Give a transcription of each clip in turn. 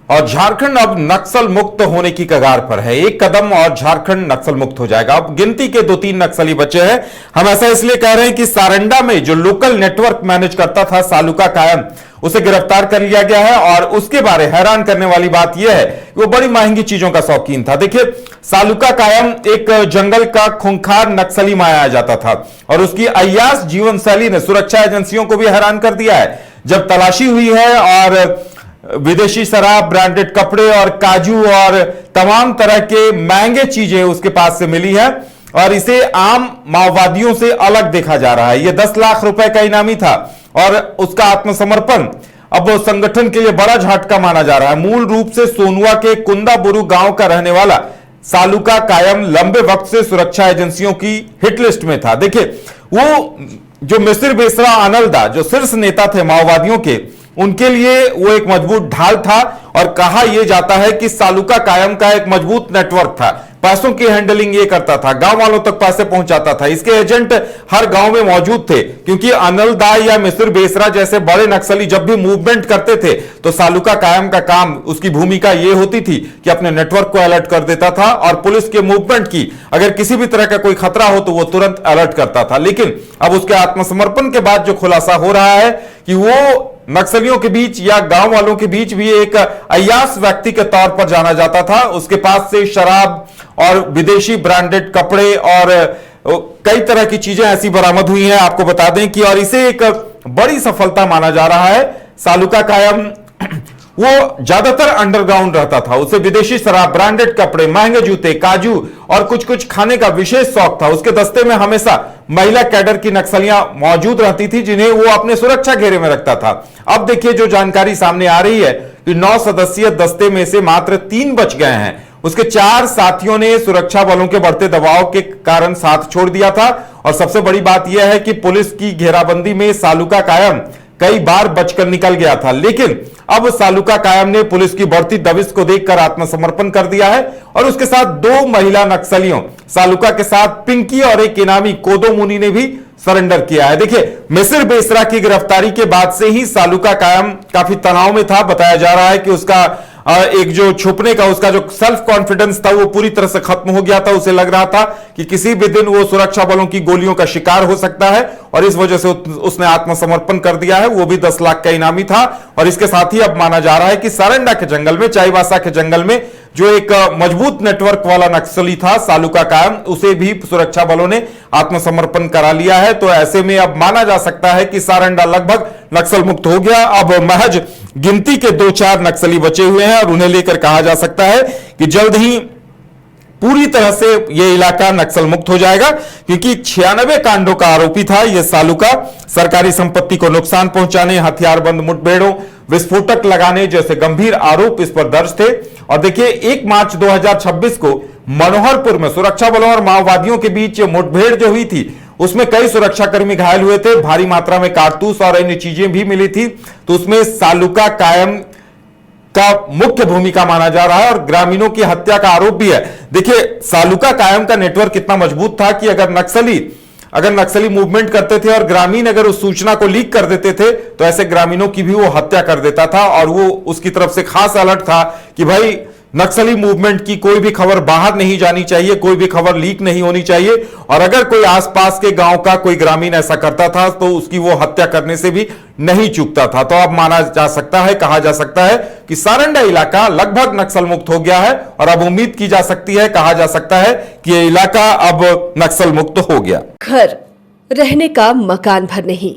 और झारखंड अब नक्सल मुक्त होने की कगार पर है। एक कदम और झारखंड नक्सल मुक्त हो जाएगा। अब गिनती के 2-3 नक्सली बचे हैं। हम ऐसा इसलिए कह रहे हैं कि सारंडा में जो लोकल नेटवर्क मैनेज करता था सालुका कायम, उसे गिरफ्तार कर लिया गया है। और उसके बारे हैरान करने वाली बात यह है कि वो बड़ी महंगी चीजों का शौकीन था। देखिए, सालुका कायम एक जंगल का खूंखार नक्सली माना जाता था और उसकी अय्याश जीवन शैली ने सुरक्षा एजेंसियों को भी हैरान कर दिया है। जब तलाशी हुई है और विदेशी शराब, ब्रांडेड कपड़े और काजू और तमाम तरह के महंगे चीजें उसके पास से मिली है और इसे आम माओवादियों से अलग देखा जा रहा है। यह 10 लाख रुपए का इनामी था और उसका आत्मसमर्पण अब वो संगठन के लिए बड़ा झटका माना जा रहा है। मूल रूप से सोनुआ के कुंदाबुरु गांव का रहने वाला सालुका कायम लंबे वक्त से सुरक्षा एजेंसियों की हिट लिस्ट में था। देखिए, वो जो मिसिर बेसरा अनलदा जो शीर्ष नेता थे माओवादियों के, उनके लिए वो एक मजबूत ढाल था और कहा यह जाता है कि सालुका कायम का एक मजबूत नेटवर्क था। पैसों की हैंडलिंग ये करता था, गांव वालों तक पैसे पहुंचाता था। इसके एजेंट हर गांव में मौजूद थे क्योंकि अनलदा या मिसिर बेसरा जैसे बड़े नक्सली जब भी मूवमेंट करते थे तो सालुका कायम का काम, उसकी भूमिका यह होती थी कि अपने नेटवर्क को अलर्ट कर देता था और पुलिस के मूवमेंट की अगर किसी भी तरह का कोई खतरा हो तो वो तुरंत अलर्ट करता था। लेकिन अब उसके आत्मसमर्पण के बाद जो खुलासा हो रहा है कि वो नक्सलियों के बीच या गांव वालों के बीच भी एक अय्याश व्यक्ति के तौर पर जाना जाता था। उसके पास से शराब और विदेशी ब्रांडेड कपड़े और कई तरह की चीजें ऐसी बरामद हुई हैं। आपको बता दें कि और इसे एक बड़ी सफलता माना जा रहा है। सालुका कायम वो ज्यादातर अंडरग्राउंड रहता था। उसे विदेशी शराब, ब्रांडेड कपड़े, महंगे जूते, काजू और कुछ कुछ खाने का विशेष शौक था। उसके दस्ते में हमेशा महिला कैडर की नक्सलियां मौजूद रहती थी जिन्हें वो अपने सुरक्षा घेरे में रखता था। अब देखिए, जो जानकारी सामने आ रही है कि 9 सदस्यीय दस्ते में से मात्र 3 बच गए हैं। उसके 4 साथियों ने सुरक्षा बलों के बढ़ते दबाव के कारण साथ छोड़ दिया था और सबसे बड़ी बात यह है कि पुलिस की घेराबंदी में सालुका कायम कई बार बचकर निकल गया था। लेकिन अब सालुका कायम ने पुलिस की बढ़ती दबिश को देखकर आत्मसमर्पण कर दिया है और उसके साथ 2 महिला नक्सलियों सालुका के साथ पिंकी और एक इनामी कोदो मुनि ने भी सरेंडर किया है। देखिए, मिसिर बेसरा की गिरफ्तारी के बाद से ही सालुका कायम काफी तनाव में था। बताया जा रहा है कि उसका एक जो छुपने का उसका जो सेल्फ कॉन्फिडेंस था वो पूरी तरह से खत्म हो गया था। उसे लग रहा था कि किसी भी दिन वो सुरक्षा बलों की गोलियों का शिकार हो सकता है और इस वजह से उसने आत्मसमर्पण कर दिया है। वो भी 10 लाख का इनामी था और इसके साथ ही अब माना जा रहा है कि सारंडा के जंगल में, चाईबासा के जंगल में जो एक मजबूत नेटवर्क वाला नक्सली था सालुका कायम, उसे भी सुरक्षा बलों ने आत्मसमर्पण करा लिया है। तो ऐसे में अब माना जा सकता है कि सारंडा लगभग नक्सल मुक्त हो गया। अब महज गिनती के 2-4 नक्सली बचे हुए हैं और उन्हें लेकर कहा जा सकता है कि जल्द ही पूरी तरह से यह इलाका नक्सल मुक्त हो जाएगा क्योंकि 96 कांडों का आरोपी था यह सालुका। सरकारी संपत्ति को नुकसान पहुंचाने, हथियारबंद मुठभेड़ों, विस्फोटक लगाने जैसे गंभीर आरोप इस पर दर्ज थे। और देखिए, 1 मार्च 2026 को मनोहरपुर में सुरक्षा बलों और माओवादियों के बीच मुठभेड़ जो हुई थी उसमें कई सुरक्षाकर्मी घायल हुए थे। भारी मात्रा में कारतूस और अन्य चीजें भी मिली थी। तो उसमें सालुका कायम का मुख्य भूमिका माना जा रहा है और ग्रामीणों की हत्या का आरोप भी है। देखिए, सालुका कायम का नेटवर्क इतना मजबूत था कि अगर नक्सली मूवमेंट करते थे और ग्रामीण अगर उस सूचना को लीक कर देते थे तो ऐसे ग्रामीणों की भी वो हत्या कर देता था। और वो उसकी तरफ से खास अलर्ट था कि भाई नक्सली मूवमेंट की कोई भी खबर बाहर नहीं जानी चाहिए, कोई भी खबर लीक नहीं होनी चाहिए और अगर कोई आसपास के गांव का कोई ग्रामीण ऐसा करता था तो उसकी वो हत्या करने से भी नहीं चूकता था। तो अब माना जा सकता है, कहा जा सकता है कि सारंडा इलाका लगभग नक्सल मुक्त हो गया है और अब उम्मीद की जा सकती है, कहा जा सकता है कि यह इलाका अब नक्सल मुक्त हो गया। घर रहने का मकान भर नहीं,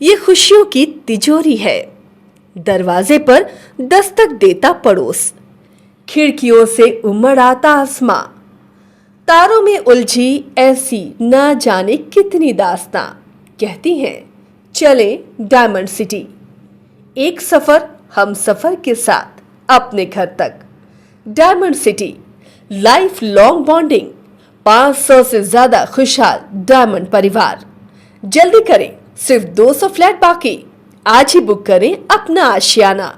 ये खुशियों की तिजोरी है। दरवाजे पर दस्तक देता पड़ोस, खिड़कियों से उमड़ आता आसमां, तारों में उलझी ऐसी न जाने कितनी दास्तां। कहती हैं चले डायमंड सिटी, एक सफर हम सफर के साथ अपने घर तक। Diamond city, life long bonding, 500 से ज्यादा खुशहाल डायमंड परिवार। जल्दी करें, सिर्फ 200 फ्लैट बाकी। आज ही बुक करें अपना आशियाना।